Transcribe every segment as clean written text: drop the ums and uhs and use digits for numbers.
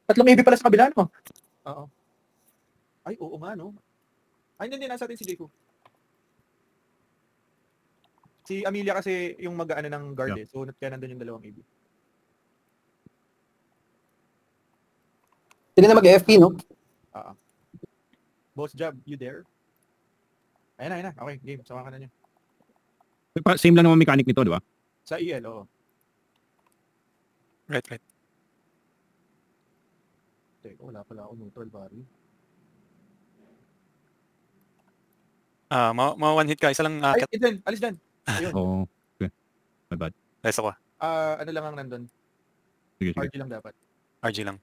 Tatlong AB pala sa kabila, no? Oo. Ay, oo nga, no? Ay, hindi, nasa atin si Jayco. Si Amelia kasi yung mag-ano ng guard eh. So, kaya nandun yung dalawang AB. Sila na mag-FP, no? Boss Job, you there? Ayun na. Okay, game. Sama ka na niya. Same lang naman mechanic nito, di ba? Sa EL, oo. Right. Teka, wala pala ako neutral barrier. One hit ka. Isa lang Ay, akit. alis dyan. Ayun. Oo. Okay. My bad. Rest ako. Ano lang ang nandun? Sige. RG lang dapat. RG lang.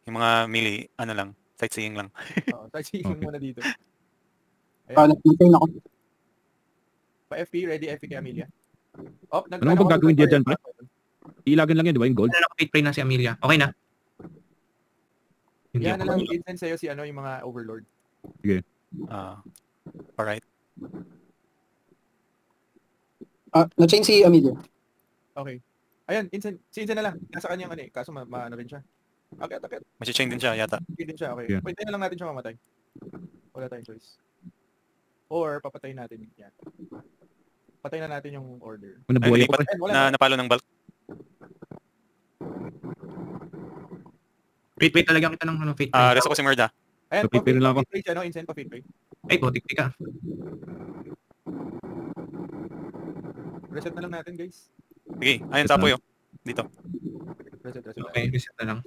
Yung mga melee, ano lang, sightseeing lang. Oo, sightseeing muna dito. Nag-maintain ako. Pa-FP, ready FP kay Amelia. Oh, Ano bang gagawin dia dyan, pre? Ilagan lang yun, di ba? Yung gold. Nakapit-pray na si Amelia. Okay na. Yan na lang incense sa'yo si ano, yung mga overlord. Sige. Alright. Na-change si Amelia. Okay. Ayan, incense. Si incense na lang. Nasa kanyang ano eh. Kaso maano rin siya. Akit. Masya-chain din siya yata. Hindi din siya, okay. Yeah. Pwede na lang natin siya mamatay. Wala tayong choice. Or papatayin natin yan. Patayin na natin yung order. Kung nabuhay ako, pre. Wala. Napalo ng bulk. Wait, talaga kita ng ano, fate. Rest ako si Merda. Ayan, Pa-feed lang ako. pa-feed ano, incense pa-feed pray. Ay, putik ka. Reset na lang natin, guys. Sige, ayun sa apoy. Dito. Reset. Okay, reset na lang.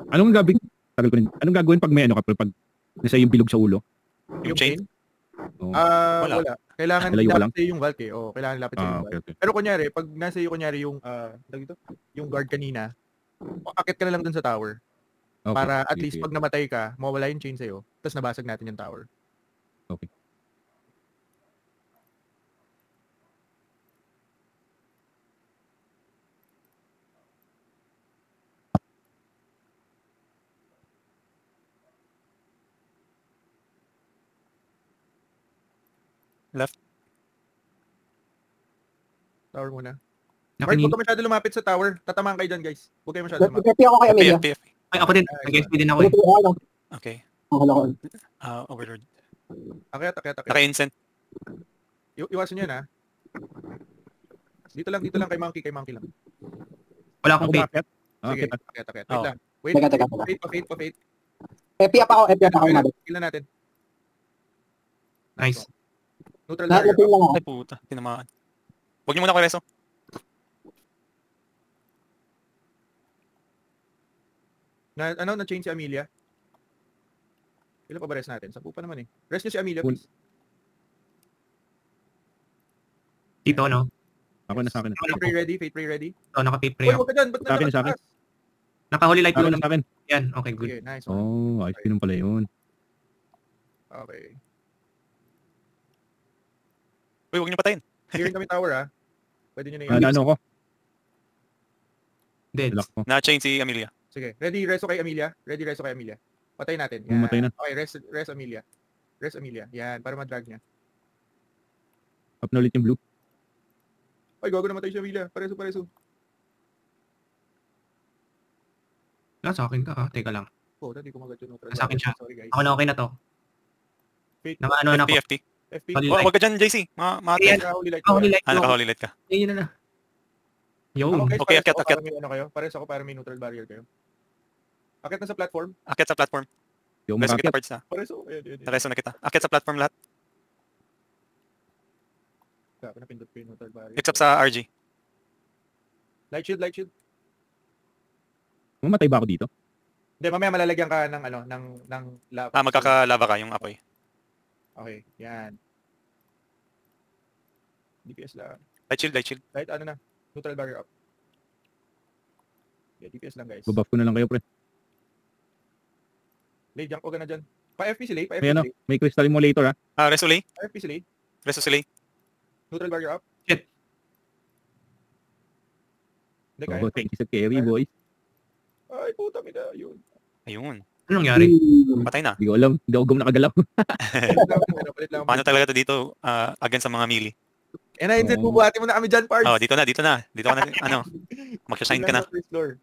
Anong gagawin? Tagal ko rin. Anong gagawin pag may ano ka, pre? Pag nasa yung bilog sa ulo? Yung chain? Oo. Wala. Kailangan Layo ka lang? lapit sa'yo yung Valk eh. Oo, kailangan lapit sa'yo yung Valk. Okay. Pero kunyari, pag nasa iyo yung guard kanina, akit ka na lang dun sa tower. Okay. Para at Sige, least sige. pag namatay ka, mawala yung chain sa'yo, tapos nabasag natin yung tower. Okay. Left. Tower muna. Bart, Nakinig. huwag ka masyado lumapit sa tower. Tatamaan kayo dyan, guys. Huwag kayo masyado lumapit. FP ako kay Amelia. FP. Ay, ako din. Nag-SP din ako eh. FP ako, ano? Okay. Wala ko. Overlord. Akit. Naka-incent. Iwasan nyo na. Dito lang kay Monkey lang. Wala akong Ako fate. bakit? Sige, Okay. akit. Oh. Wait lang. Wait, Teka. pa-fate. FP ako, mabit. Kill na natin. Nice. Neutral barrier. Na-maintain lang ako. Ay puta, tinamaan. Huwag niyo muna ko reso. Na-change si Amelia. Ilan pa ba rest natin? 10 pa naman eh. Rest niyo si Amelia, please. Dito, no? Ako na sa akin. Fate pray ready. Oh, naka-fate Uy, pray ako. huwag ka dyan. Ba't Sa akin, sa akin. nakataas? Naka-holy light Ako yun. na sa akin. Yan, okay, good. Okay, nice. Oh, ayos din pala yun. Okay. Uy, huwag niyo patayin. Clearing kami tower ah. Pwede nyo na yun. Ano ko? Dead. Lock ko. Na-chain si Amelia. Sige. Ready, resto kay Amelia. Patay natin. Pumatay na. Okay, rest Amelia. Rest Amelia. Yan, para ma-drag niya. Up na ulit yung blue. Ay, gago namatay si Amelia. Pareso. Sa akin ka, Teka lang. Oh, hindi ko magat yung neutral. Sa akin siya. Sorry guys. Ako na okay na to. Fate. Ano na ako. FP. FP. Holy Oh, light. huwag ka dyan, JC. Ayan. Holy light. Holy light. Naka-holy light ka. Yun na. Yo. Okay, pares akyat. ako, pares ako para may neutral barrier kayo. Akit na sa platform. Akit sa platform. Yung Reso kita makakit. parts na. Pares ako. Ayan. Reso na kita. Akit sa platform lahat. Grabe, napindot ko yung neutral barrier. Except sa RG. Light shield. Mamatay ba ako dito? Hindi, mamaya malalagyan ka ng lava. Magkakalava ka yung apoy. Okay, yan. DPS lang. Light shield. Light na. Neutral barrier up. Yeah, DPS lang guys. Babuff ko na lang kayo, pre. Lay, jump ka na dyan. Pa-FP si Lay. May crystal emulator, ha? Reso Lay. Pa-FP si Lay. Reso si Lay. Neutral barrier up. Shit. Hindi kaya. Oh, thank you sa carry, boys. Ay, puta mina. Yun. Ayun. Ano nangyari? Patay na. Hindi ko alam. Hindi ako gumnakagalaw. Palit lang. Paano talaga to dito against sa mga melee? Eh na, Inzen, bubuhati mo na kami dyan, Pards. Dito na. Dito ka na, magsashine ka na. First floor.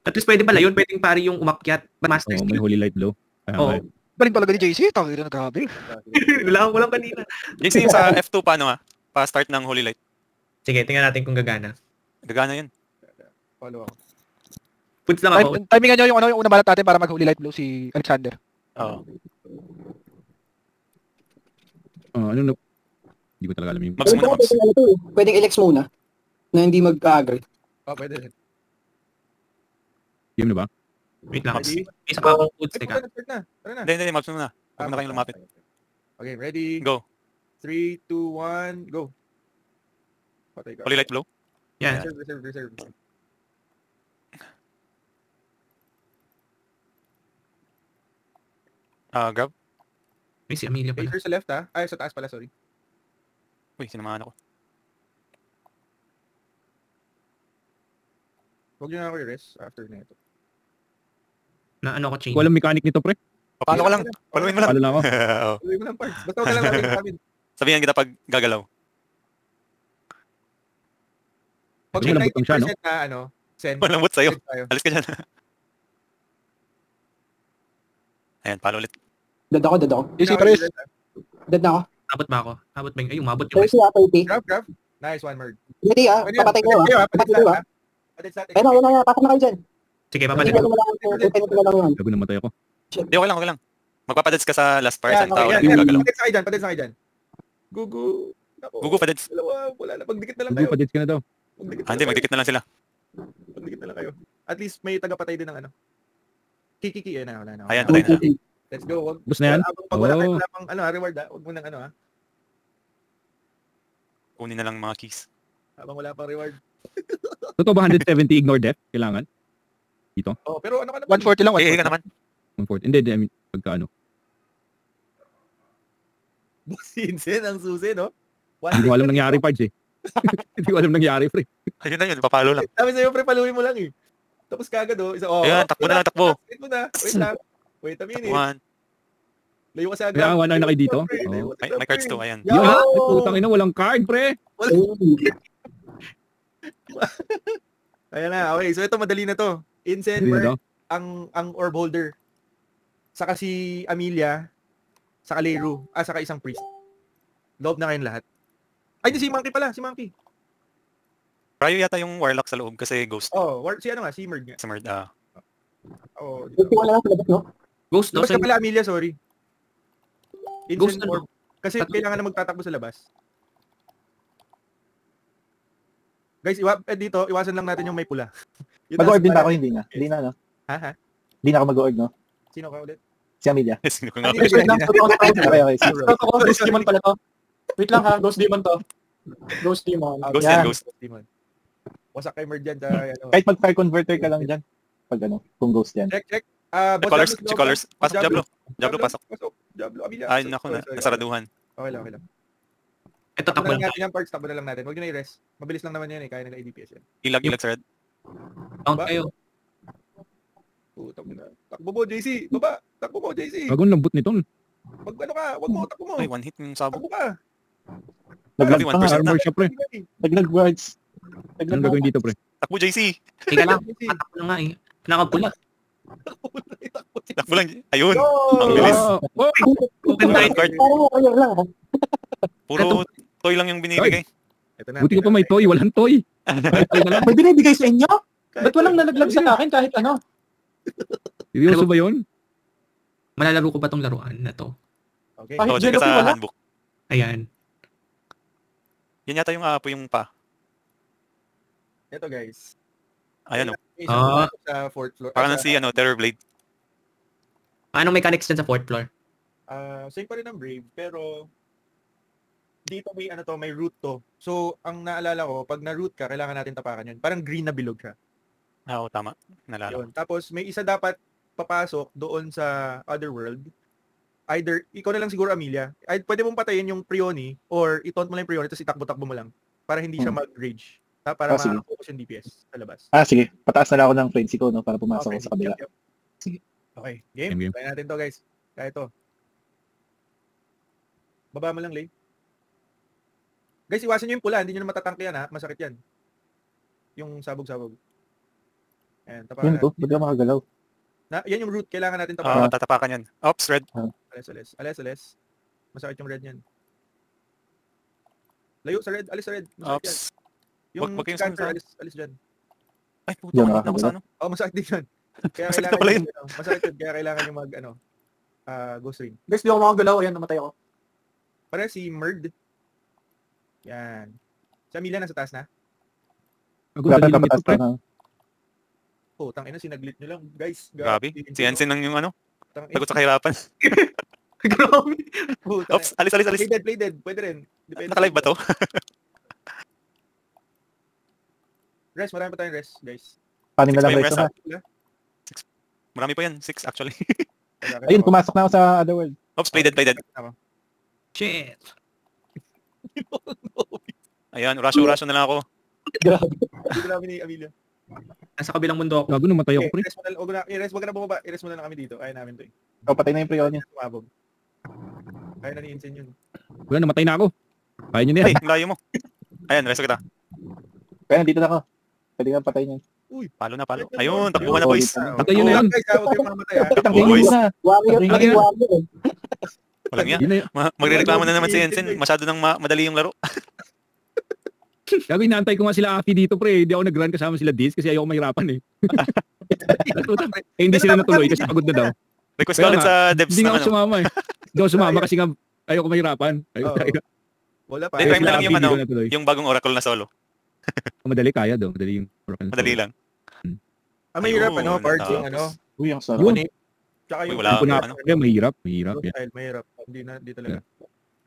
At least pwede pala yun. Pwedeng pari yung umakyat. Master Oo, may skill. holy light blow. Oo. Galing talaga ni JC. Tangina na grabe. Wala ko lang kanina. JC, yung sa F2 paano Pa-start ng Holy Light. Sige, tingnan natin kung gagana. Gagana yun. Follow ako. Puts lang ako. Timingan nyo yung unang balat natin para mag-holy light blue si Alexander. Oo. Ano na? Hindi ko talaga alam yung... Mags muna, Mags. Pwedeng elex muna na hindi mag-agree. Pwede din. Game na ba? Wait lang. Ready? Isa pa akong puts. Ay, Teka. start na. Tara na. Hindi, Mags muna. Huwag na kayong lumapit. Okay, ready? Go. 3, 2, 1, go. Patay ka. Holy Light Blow. Yan. Reserve. Grab. May si Amelia pala. Pacer sa left Ay, sa taas pala, sorry. Uy, sinamahan ako. Huwag nyo na ako i-rest after na ito. Na ano ko chain. Hindi ko alam mechanic nito, pre. Paano ka lang? Paluin mo lang. Palo lang ako. Oo. Tuloy mo lang parts. Basta wala lang natin namin. Sabihan kita pag gagalaw. Pag Medyo malambot lang siya, no? 90% na send. Malambot sa'yo. Send tayo. Alis ka dyan. Ayan, palo ulit. Dead ako. JC, pares. Dead na ako. Abot ba ako? Abot ba yung... Ay, umabot yung... 30. Grab. Nice one, Merg. Ready papatay ko Papatay ko Patid sa atin. Ayun na, pasok na kayo dyan. Sige, Hindi papatin ko ko. na lang, open ko na lang yan. Gago namatay ako. Hindi, okay lang. Magpapadads ka sa last part. Yan, Ang tao okay, lang yan, yung yan. gagalaw. Patid sa akin dyan. Gugu. Nako. Gugu, padads. Dalawa, wala na. Magdikit na lang Gago, kayo. pa-deads ka na daw. Hindi, magdikit na lang sila. Magdikit na lang kayo. At least may tagapatay din ng Kiki, wala na. Ayan, patay na. Let's go. Wag, Bus na yan? Pag wala kayo Oo. wala pang reward Wag mo nang Kunin na lang mga keys. habang wala pang reward. Totoo ba 170 ignore death? Kailangan? Oh, pero ano ka naman? 140 lang. Eh, ka naman. 140. Hindi, I mean, pagka ano. Sinsen ang susi, no? Hindi ko alam nangyari, Pards eh. Hindi ko alam nangyari, pre. Ayun na yun, papalo lang. Sabi sa'yo, pre, paluin mo lang eh. Tapos kagad, Ayan, takbo na lang, takbo. Wait mo na. Wait lang. Wait a minute. One. Layo ka sa May awa na kayo dito? Pre, Oo. layo ka sa May grab, cards pre. to, ayan. Yo! Yun ha? Putang ina, walang card, pre. Ayan na, okay. So ito, madali na to. Incent, Hindi na daw. ang orb holder. Saka si Amelia, saka Leru, saka isang priest. Loob na kayong lahat. Ay, di si Monkey pala, si Monkey. Prayo yata yung Warlock sa loob kasi Ghost. Oh, si si Merg nga. Sa Merd. Oh, Gusto ko na lang sa labas, no? Ghost daw. Labas ka pala, Amelia, sorry. Ghost Incent ano? orb. Kasi kailangan na magtatakbo sa labas. Guys, dito, iwasan lang natin yung may pula. Yung Mag-org taas din ba pala- ako? Hindi na. Hindi na, no? Ha? Hindi na ako mag-org, no? Sino ka ulit? Si Amelia. Sino ko nga. Hindi, hindi, hindi. Okay, okay. Sige. Ghost Demon pala to. Wait lang ha, Ghost Demon to. Ghost Demon. Ghost Yan. yan, Ghost. Demon. Wasak kay Merg dyan sa, Kahit mag-fire converter ka lang dyan. Pag ano, kung ghost yan. Check. Colors, colors. Pasok, Diablo. Diablo, pasok. Diablo, Amelia. Ay, naku, nasaraduhan. Okay lang. Ito, Takbo takbo na lang lang. natin yung parts, takbo na lang natin. Huwag nyo na i-rest. Mabilis lang naman yan kaya nila ADPS yan. Ilag sa red. Count kayo. Takbo na. Takbo mo, JC. Baba. Takbo mo, JC. Gago, ang lambot nito. Wag ka. Wag mo, takbo mo. Ay, one hit yung sabog. Takbo ka. Naglag Grabe, pa nga. 1% Armor siya, pre. Naglag words. Anong gagawin dito, pre? Takbo, JC. Teka lang. Tatakbo na nga eh. Nakapula. Takbo lang. Ayun. Go! Ang bilis. Open night. Card. Parang kayo lang, ha? Puro toy lang yung binibigay. Ito na. Buti ko pa may toy, walang toy. May toy na lang. May binibigay sa inyo? Ba't walang nalaglag sa akin kahit ano? Seryoso ba yun? Malalaro ko ba tong laruan na to? Okay. Ay, Oh, check Jello, ka sa wala? handbook. Ayan. Yan yata yung apo yung pa. Ito guys. Ayan o. Sa fourth floor. Parang si Terrorblade. Anong mechanics dyan sa 4th floor? Same pa rin ang Brave, pero dito may root to. So, ang naalala ko, pag na-root ka, kailangan natin tapakan yun. Parang green na bilog siya. Oo, tama. Nalala ko. Yun. Tapos, may isa dapat papasok doon sa other world. Either, ikaw na lang siguro, Amelia. Pwede mong patayin yung Prioni or itaunt mo lang yung Prioni tapos itakbo-takbo mo lang para hindi siya mag-rage. Para sige. ma-focus yung DPS sa labas. Sige. Pataas na lang ako ng frenzy ko, no? Para pumasok Okay, ko sa kabila. yep. Sige. Okay, game. Game. Try natin to, guys. Kaya to. Baba mo lang, Lay. Guys, iwasan nyo yung pula. Hindi nyo na matatangke yan, ha? Masakit yan. Yung sabog-sabog. Ayan, Yun tapakan to, ba't ka makagalaw? yan yung root. Kailangan natin tapakan. Tatapakan yan. Ops, red. Alis. Masakit yung red yan. Layo sa red. Alis sa red. Masakit yan. Ops. Yung Wag kayong cancer, sumunod. alis dyan. Ay, puto, Yan, kanina ako sa ano. Oh, masakit din yan. Kaya Masakit na kailangan pala yung, masakit yun. Kaya kailangan yung mag, ghost ring. Guys, di ako makagalaw. Ayan, namatay ako. Para si Merd. Yan. Si Amelia nasa taas na. Ako Dapat dali lang kapataas ito, pre. na. Oh, tangina sinaglit nyo lang. Guys, Grabe. Si Ensign lang yung ano. Tangina. Sagot sa kahirapan. Grabe. Oh, Ops, alis. Play dead. Pwede rin. Depende. Naka-live ba to? Rest, marami pa tayong rest, guys. Panin na lang Six rest pa na. yung Marami pa yan. 6 actually. Ayun, pumasok na ako sa Otherworld. Ops, play dead. Shit. Ayan, rush na lang ako. Hindi ko namin ni Amelia. Nasa kabilang mundo ako. Gago, namatay ako, pre. Rest mo na, wag na bumaba. I-rest mo na lang kami dito. Ayaw namin to eh. O, patay na yung Prioni. Tumabog. Kaya na ni Insane yun. Wala, namatay na ako. Kaya nyo na Ay, yan. ang layo mo. Ayan, resto kita. Kaya nandito na ako. Pwede ka patay niyan. Palo. Ayun, takbuhan na boys. Patay yun na yan. Guys, huwag kayong mamatay ha. Takbo boys. Warrior, Ang naging ina. warrior. Walang yan. Yun na yan. Magrereklamo na naman si Ensign. Masyado nang madali yung laro. Gago, inaantay ko nga sila Aki dito, pre. Hindi ako nag-run kasama sila Diz kasi ayoko mahirapan eh. Hindi sila natuloy kasi pagod na daw. Request Kaya ko ulit nga, sa devs Hindi ng nga ako ano. sumama eh. Hindi ako sumama kasi nga ayoko mahirapan. Oo. Wala pa. Hindi, try mo na lang yung Hindi ano, ko natuloy. yung bagong Oracle na solo. Madali kaya daw. Madali yung Oracle. Madali lang. Ang mahirap, Ayun, parts yung natapos. Uy, ang sarap. Yun. Tsaka Uy, yung wala. Kung ano? na, mahirap. Mahirap. yung Yeah. style, mahirap. Hindi talaga.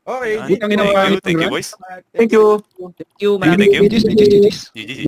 Okay, Ayan. Butang ina, Thank you, maraming thank you congrats. boys. Thank you. Thank you. Thank you. GG. GG.